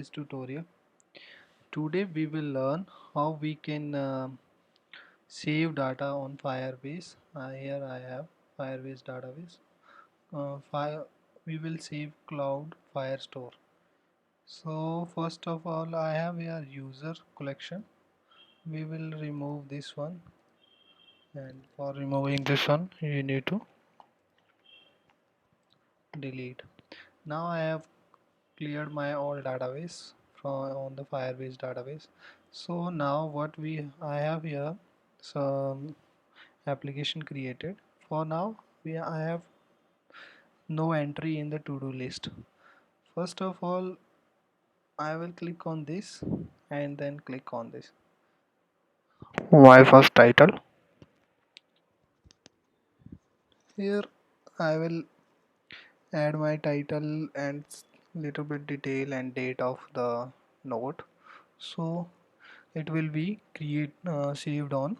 this tutorial. Today we will learn how we can save data on Firebase. Here I have Firebase database. Fire we will save Cloud Firestore. So first of all, I have here user collection. We will remove this one, and for removing this one, you need to delete. Now I have cleared my all database from on the Firebase database. So now what I have here some application created. For now I have no entry in the to-do list. First of all, I will click on this and then click on this. My first title. Here I will add my title and little bit detail and date of the note. So it will be saved on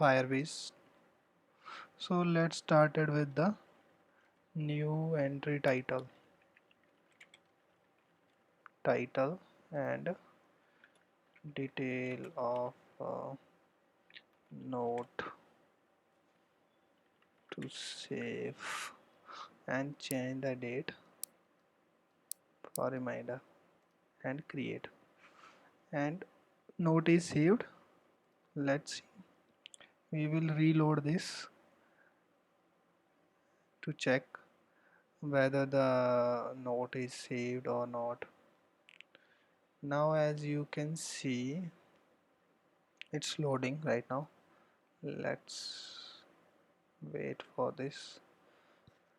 Firebase. So let's start it with the new entry title and detail of note to save and change the date for reminder and create, and note is saved. Let's see, we will reload this to check whether the note is saved or not. Now as you can see, it's loading right now. Let's wait for this.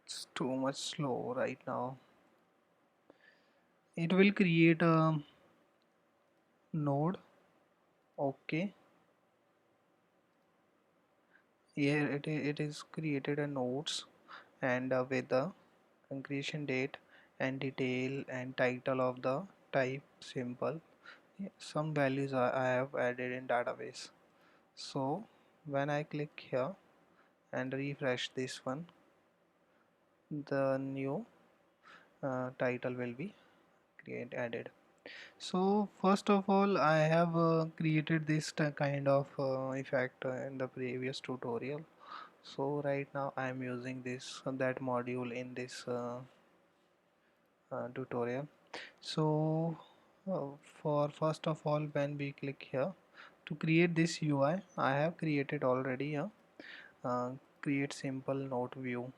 It's too much slow right now. It will create a node. Okay, here it is created a nodes, and with the creation date and detail and title of the type simple. Some values I have added in database. So when I click here and refresh this one, the new title will be added. So first of all, I have created this kind of effect in the previous tutorial. So right now I am using this that module in this tutorial. So for first of all, when we click here to create this UI, I have created already a create simple note view.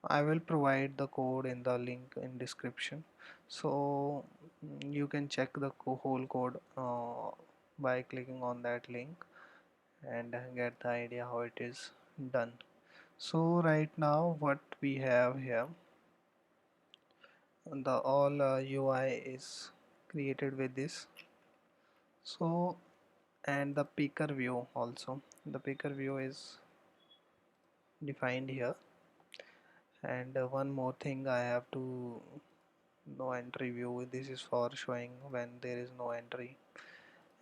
I will provide the code in the link in description, so you can check the whole code by clicking on that link and get the idea how it is done. So right now what we have here, the all UI is created with this. So and the picker view also, the picker view is defined here. And one more thing I have to, no entry view, this is for showing when there is no entry.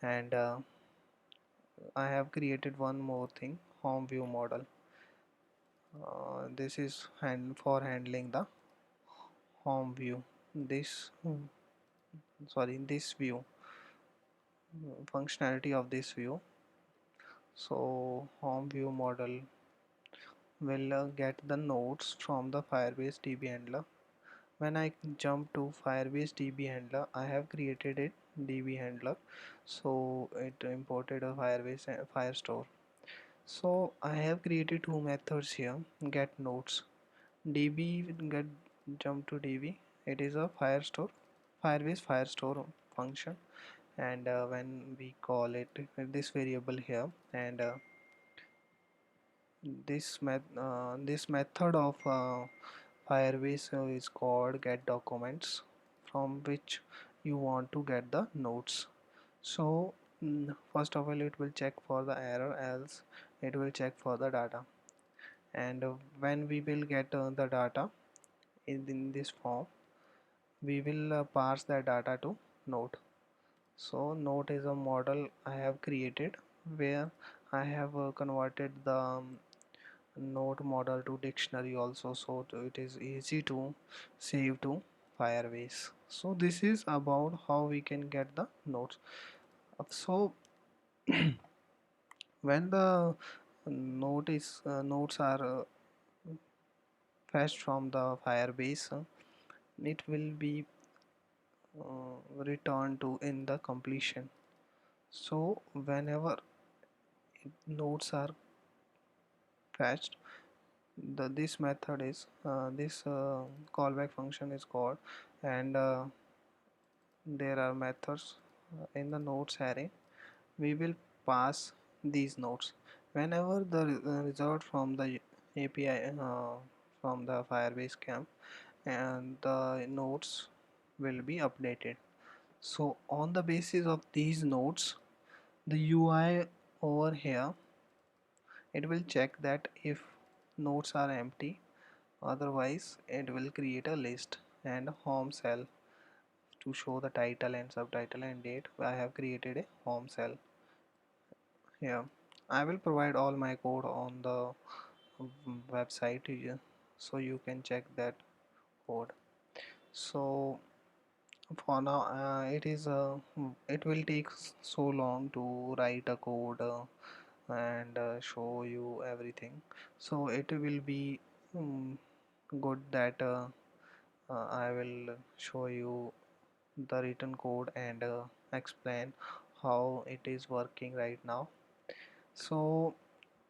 And I have created one more thing, home view model. This is for handling the home view, this this view, functionality of this view. So home view model will get the nodes from the Firebase DB handler. When I jump to Firebase DB handler, I have created it DB handler, so it imported a Firebase Firestore. So I have created two methods here, get nodes. DB get jump to DB, it is a Firestore, Firebase Firestore function, and when we call it this variable here, and this method of Firebase is called get documents, from which you want to get the nodes. So first of all, it will check for the error, else it will check for the data. And when we will get the data in this form, we will parse that data to node. So node is a model I have created, where I have converted the node model to dictionary also, so it is easy to save to Firebase. So this is about how we can get the nodes. So when the nodes are fetched from the Firebase, it will be returned to in the completion. So whenever nodes are fetched, this method is this callback function is called, and there are methods in the nodes array. We will pass these nodes whenever the result from the API from the Firebase camp, and the nodes will be updated. So on the basis of these nodes, the UI over here, it will check that if nodes are empty, otherwise it will create a list and a home cell to show the title and subtitle and date. I have created a home cell here. I will provide all my code on the website here, so you can check that code. So for now, it will take so long to write a code and show you everything. So it will be good that I will show you the written code and explain how it is working right now. So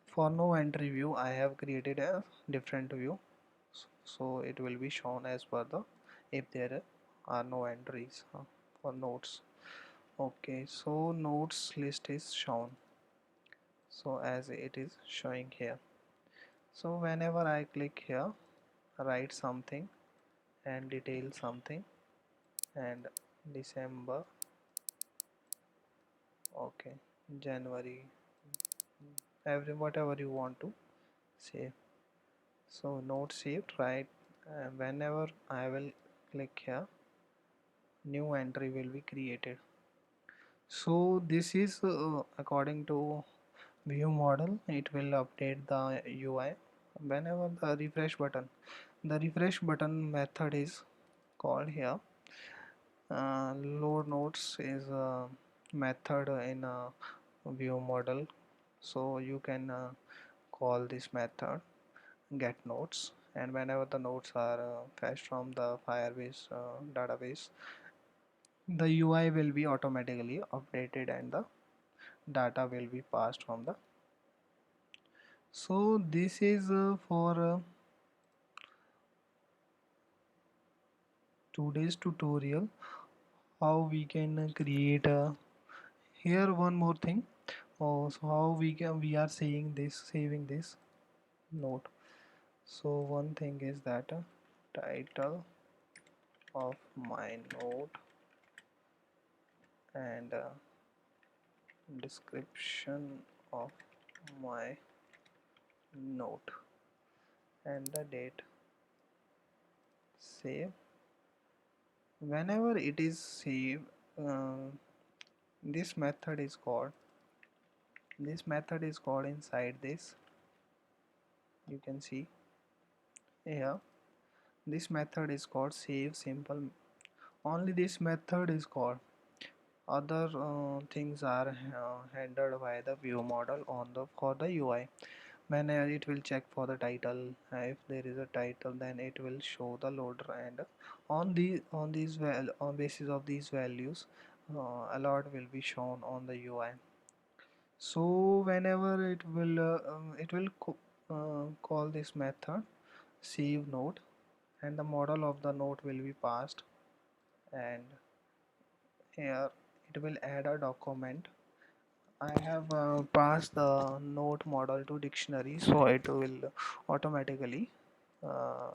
for no entry view, I have created a different view, so it will be shown as per the if there are no entries for nodes. Okay, so nodes list is shown, so as it is showing here. So whenever I click here, write something and detail something and December, okay, January, every whatever you want to save. So node saved, right? Whenever I will click here, new entry will be created. So this is according to view model, it will update the UI whenever the refresh button method is called here. Load nodes is a method in a view model, so you can call this method get nodes, and whenever the nodes are fetched from the Firebase database, the UI will be automatically updated and the data will be passed from the. So this is for today's tutorial how we can create a here one more thing. Oh, so how we are saving this note. So one thing is that title of my note and description of my note and the date. Save. Whenever it is saved, uh, this method is called inside this. You can see here. This method is called save simple. Only this method is called. Other things are handled by the view model on the for the UI. When it will check for the title, if there is a title, then it will show the loader, and on basis of these values, alert will be shown on the UI. So whenever it will call this method save node, and the model of the node will be passed, and here it will add a document. I have passed the node model to dictionary, so it will automatically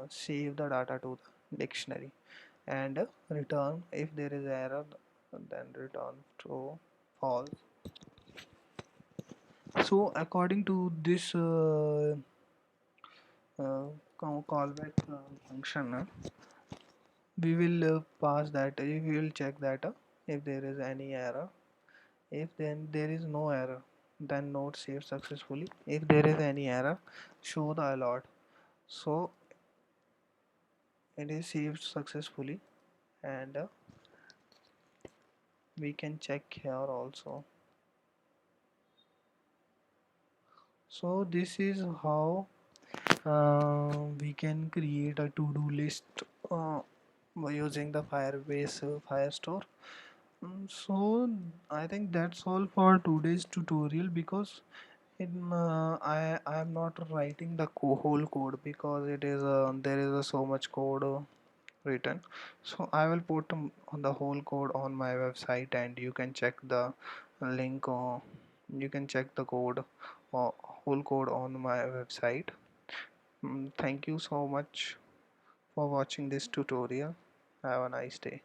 save the data to the dictionary and return if there is error, then return true, false. So according to this callback function, we will pass that, we will check that if there is any error. If then there is no error, then node saved successfully. If there is any error, show the alert. So it is saved successfully, and We can check here also. So this is how we can create a to-do list by using the Firebase Firestore. So I think that's all for today's tutorial, because I am not writing the whole code, because it is there is so much code written. So I will put on the whole code on my website, and you can check the link, you can check the code, whole code on my website. Thank you so much for watching this tutorial. Have a nice day.